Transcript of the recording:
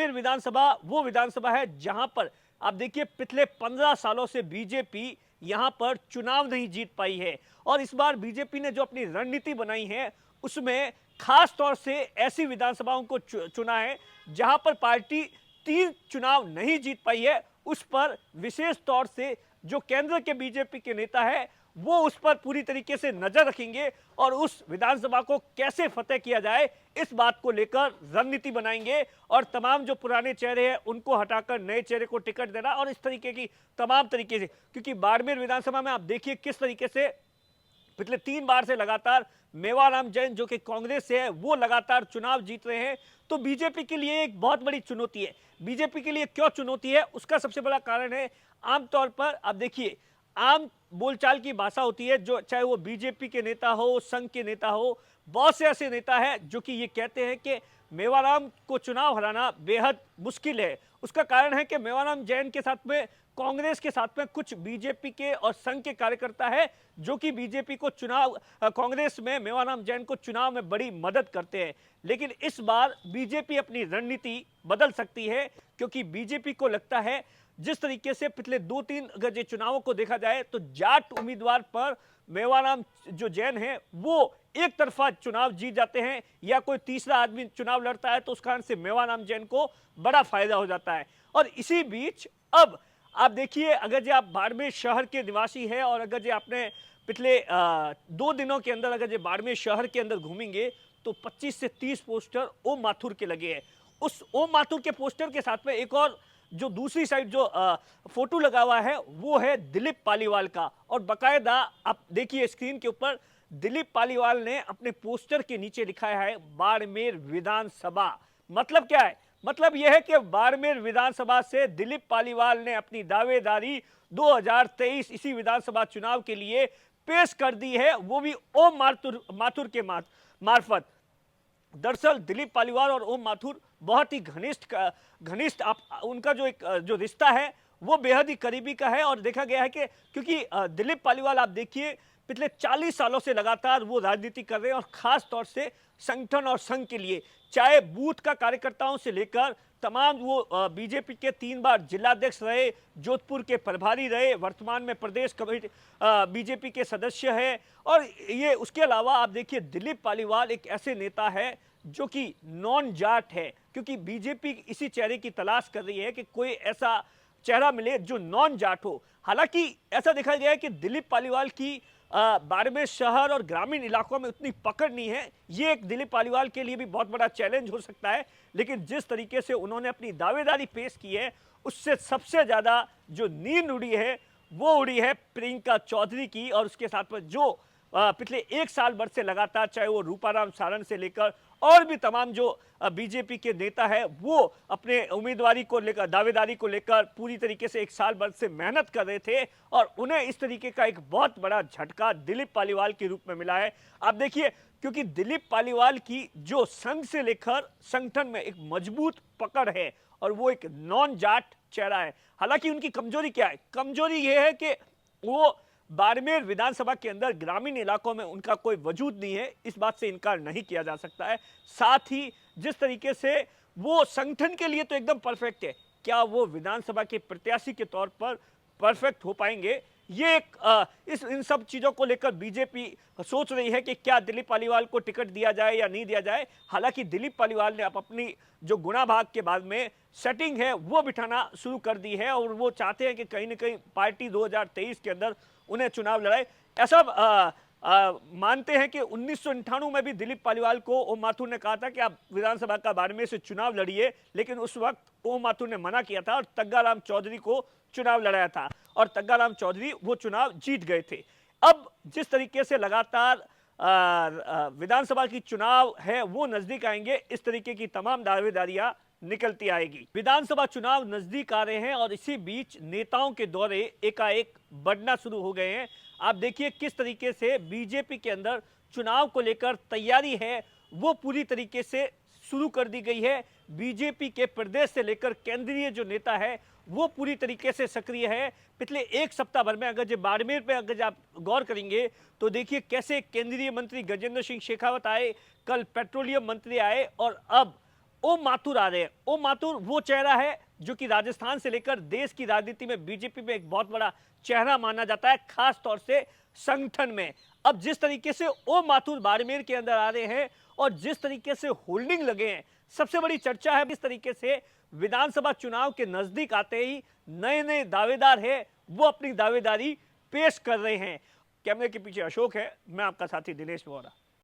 फिर विधानसभा वो विधानसभा है जहां पर आप देखिए पिछले 15 सालों से बीजेपी यहां पर चुनाव नहीं जीत पाई है। और इस बार बीजेपी ने जो अपनी रणनीति बनाई है उसमें खास तौर से ऐसी विधानसभाओं को चुना है जहां पर पार्टी 3 चुनाव नहीं जीत पाई है। उस पर विशेष तौर से जो केंद्र के बीजेपी के नेता है वो उस पर पूरी तरीके से नजर रखेंगे और उस विधानसभा को कैसे फतेह किया जाए इस बात को लेकर रणनीति बनाएंगे। और तमाम जो पुराने चेहरे हैं उनको हटाकर नए चेहरे को टिकट देना और इस तरीके की तमाम तरीके से, क्योंकि बाड़मेर विधानसभा में आप देखिए किस तरीके से पिछले 3 बार से लगातार मेवाराम जैन जो कि कांग्रेस से है वो लगातार चुनाव जीत रहे हैं। तो बीजेपी के लिए एक बहुत बड़ी चुनौती है। बीजेपी के लिए क्यों चुनौती है उसका सबसे बड़ा कारण है आमतौर पर आप देखिए आम बोलचाल की भाषा होती है, जो चाहे वो बीजेपी के नेता हो, संघ के नेता हो, बहुत से ऐसे नेता हैं जो कि ये कहते हैं कि मेवाराम को चुनाव हराना बेहद मुश्किल है। उसका कारण है कि मेवाराम जैन के साथ में कांग्रेस के साथ में कुछ बीजेपी के और संघ के कार्यकर्ता है जो कि बीजेपी को चुनाव कांग्रेस में मेवाराम जैन को चुनाव में बड़ी मदद करते हैं। लेकिन इस बार बीजेपी अपनी रणनीति बदल सकती है क्योंकि बीजेपी को लगता है जिस तरीके से पिछले 2-3 अगर ये चुनावों को देखा जाए तो जाट उम्मीदवार पर मेवाराम जो जैन है वो एक तरफा चुनाव जीत जाते हैं या कोई तीसरा आदमी चुनाव लड़ता है तो उस कारण से मेवाराम जैन को बड़ा फायदा हो जाता है। और इसी बीच अब आप देखिए अगर जो आप बाड़मेर शहर के निवासी है और अगर जो आपने पिछले 2 दिनों के अंदर अगर जो बाड़मेर शहर के अंदर घूमेंगे तो 25 से 30 पोस्टर ओम माथुर के लगे हैं। उस ओम माथुर के पोस्टर के साथ में एक और जो दूसरी साइड जो फोटो लगा हुआ है वो है दिलीप पालीवाल का। और बकायदा आप देखिए स्क्रीन के ऊपर दिलीप पालीवाल ने अपने पोस्टर के नीचे लिखा है बाड़मेर विधानसभा। मतलब क्या है? मतलब यह है कि बाड़मेर विधानसभा से दिलीप पालीवाल ने अपनी दावेदारी 2023 इसी विधानसभा चुनाव के लिए पेश कर दी है, वो भी ओम माथुर के मार्फत। दरअसल दिलीप पालीवाल और ओम माथुर बहुत ही घनिष्ठ उनका जो रिश्ता है वो बेहद ही करीबी का है। और देखा गया है कि क्योंकि दिलीप पालीवाल आप देखिए पिछले 40 सालों से लगातार वो राजनीति कर रहे हैं और खास तौर से संगठन और संघ के लिए, चाहे बूथ का कार्यकर्ताओं से लेकर तमाम वो बीजेपी के 3 बार जिलाध्यक्ष रहे, जोधपुर के प्रभारी रहे, वर्तमान में प्रदेश कमेटी बीजेपी के सदस्य है। और ये उसके अलावा आप देखिए दिलीप पालीवाल एक ऐसे नेता है जो कि नॉन जाट है, क्योंकि बीजेपी इसी चेहरे की तलाश कर रही है कि कोई ऐसा चेहरा मिले जो नॉन जाट हो। हालांकि ऐसा देखा गया है कि दिलीप पालीवाल की बाड़मेर शहर और ग्रामीण इलाकों में उतनी पकड़ नहीं है। ये एक दिलीप पालीवाल के लिए भी बहुत बड़ा चैलेंज हो सकता है। लेकिन जिस तरीके से उन्होंने अपनी दावेदारी पेश की है उससे सबसे ज्यादा जो नींद उड़ी है वो उड़ी है प्रियंका चौधरी की। और उसके साथ में जो पिछले 1 साल भर से लगातार चाहे वो रूपाराम सारन से लेकर और भी तमाम जो बीजेपी के नेता है वो अपने उम्मीदवारी को लेकर दावेदारी को लेकर पूरी तरीके से 1 साल भर से मेहनत कर रहे थे और उन्हें इस तरीके का एक बहुत बड़ा झटका दिलीप पालीवाल के रूप में मिला है। आप देखिए क्योंकि दिलीप पालीवाल की जो संघ से लेकर संगठन में एक मजबूत पकड़ है और वो एक नॉन जाट चेहरा है। हालांकि उनकी कमजोरी क्या है? कमजोरी ये है कि वो बाड़मेर विधानसभा के अंदर ग्रामीण इलाकों में उनका कोई वजूद नहीं है, इस बात से इनकार नहीं किया जा सकता है। साथ ही जिस तरीके से वो संगठन के लिए तो एकदम परफेक्ट है, क्या वो विधानसभा के प्रत्याशी के तौर पर परफेक्ट हो पाएंगे? ये एक इन सब चीजों को लेकर बीजेपी सोच रही है कि क्या दिलीप पालीवाल को टिकट दिया जाए या नहीं दिया जाए। हालांकि दिलीप पालीवाल ने अपनी जो गुना भाग के बाद में सेटिंग है वो बिठाना शुरू कर दी है और वो चाहते हैं कि कहीं ना कहीं पार्टी 2023 के अंदर उन्हें चुनाव लड़ाए। ऐसा मानते हैं कि 1998 में भी दिलीप पालीवाल को ओम माथुर ने कहा था कि आप विधानसभा का बाड़मेर से चुनाव लड़िए, लेकिन उस वक्त ओम माथुर ने मना किया था और तग्गाराम चौधरी को चुनाव लड़ाया था और तग्गाराम चौधरी वो चुनाव जीत गए थे। अब जिस तरीके से लगातार विधानसभा की चुनाव है वो नजदीक आएंगे, इस तरीके की तमाम दावेदारियां निकलती आएगी। विधानसभा चुनाव नजदीक आ रहे हैं और इसी बीच नेताओं के दौरे एकाएक बढ़ना शुरू हो गए हैं। आप देखिए किस तरीके से बीजेपी के अंदर चुनाव को लेकर तैयारी है वो पूरी तरीके से शुरू कर दी गई है। बीजेपी के प्रदेश से लेकर केंद्रीय जो नेता है वो पूरी तरीके से सक्रिय है। पिछले 1 सप्ताह भर में अगर जो बाड़मेर पे अगर आप गौर करेंगे तो देखिए कैसे केंद्रीय मंत्री गजेंद्र सिंह शेखावत आए, कल पेट्रोलियम मंत्री आए और अब ओम माथुर आ रहे हैं। ओम माथुर वो चेहरा है जो कि राजस्थान से लेकर देश की राजनीति में बीजेपी में एक बहुत बड़ा चेहरा माना जाता है, खास तौर से संगठन में। अब जिस तरीके से ओम माथुर बाड़मेर के अंदर आ रहे हैं और जिस तरीके से होल्डिंग लगे हैं, सबसे बड़ी चर्चा है किस तरीके से विधानसभा चुनाव के नजदीक आते ही नए नए दावेदार है वो अपनी दावेदारी पेश कर रहे हैं। कैमरे के पीछे अशोक है, मैं आपका साथी दिनेश वोरा।